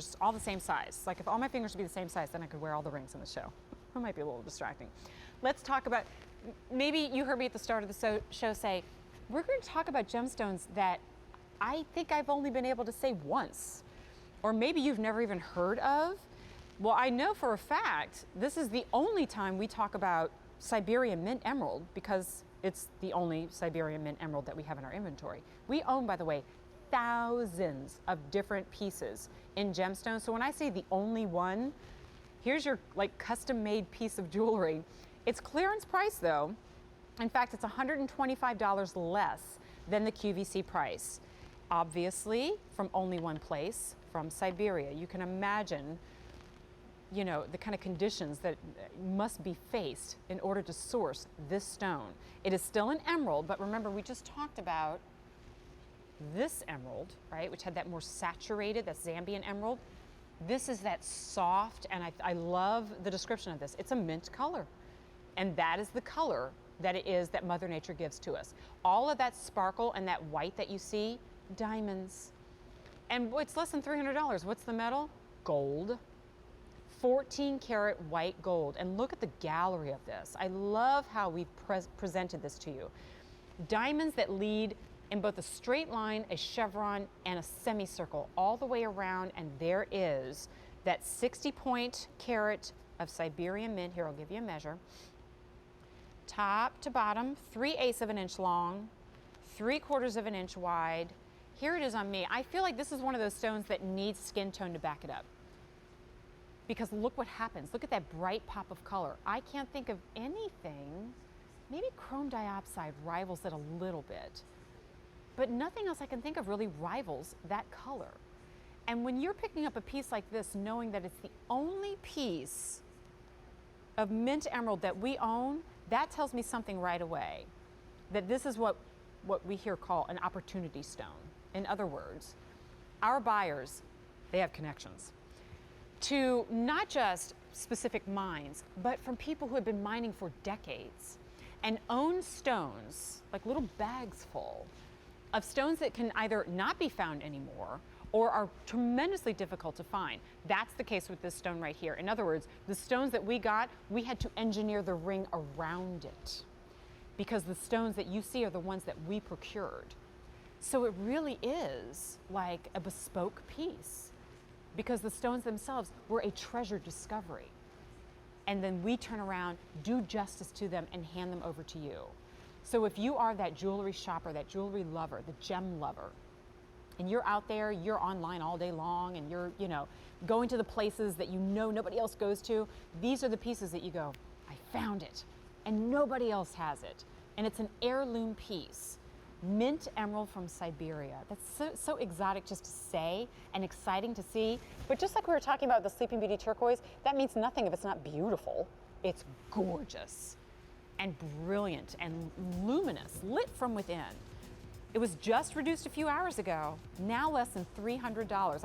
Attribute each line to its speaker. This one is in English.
Speaker 1: fingers all the same size. Like if all my fingers would be the same size, then I could wear all the rings in the show. That might be a little distracting. Let's talk about, maybe you heard me at the start of the show say, we're going to talk about gemstones that I think I've only been able to say once, or maybe you've never even heard of. Well, I know for a fact, this is the only time we talk about Siberian mint emerald because it's the only Siberian mint emerald that we have in our inventory. We own, by the way, thousands of different pieces in gemstones. So when I say the only one, here's your like custom made piece of jewelry. It's clearance price though. In fact, it's $125 less than the QVC price. Obviously, from only one place, from Siberia. You can imagine, you know, the kind of conditions that must be faced in order to source this stone. It is still an emerald, but remember we just talked about this emerald, right, which had that more saturated, that Zambian emerald. This is that soft, and I love the description of this. It's a mint color, and that is the color that it is that Mother Nature gives to us. All of that sparkle and that white that you see, diamonds. And it's less than $300. What's the metal? Gold. 14 karat white gold. And look at the gallery of this. I love how we've presented this to you. Diamonds that lead in both a straight line, a chevron, and a semicircle all the way around, and there is that 60 point carat of Siberian mint. Here, I'll give you a measure. Top to bottom, 3/8 of an inch long, 3/4 of an inch wide. Here it is on me. I feel like this is one of those stones that needs skin tone to back it up. Because look what happens. Look at that bright pop of color. I can't think of anything. Maybe chrome dioxide rivals it a little bit. But nothing else I can think of really rivals that color. And when you're picking up a piece like this, knowing that it's the only piece of mint emerald that we own, that tells me something right away. That this is what we here call an opportunity stone. In other words, our buyers, they have connections to not just specific mines, but from people who have been mining for decades and own stones, like little bags full, of stones that can either not be found anymore or are tremendously difficult to find. That's the case with this stone right here. In other words, the stones that we got, we had to engineer the ring around it because the stones that you see are the ones that we procured. So it really is like a bespoke piece because the stones themselves were a treasure discovery. And then we turn around, do justice to them, and hand them over to you. So if you are that jewelry shopper, that jewelry lover, the gem lover, and you're out there, you're online all day long, and you're, you know, going to the places that you know nobody else goes to, these are the pieces that you go, I found it, and nobody else has it. And it's an heirloom piece. Mint emerald from Siberia. That's so exotic just to say and exciting to see. But just like we were talking about the Sleeping Beauty turquoise, that means nothing if it's not beautiful. It's gorgeous and brilliant and luminous, lit from within. It was just reduced a few hours ago, now less than $300.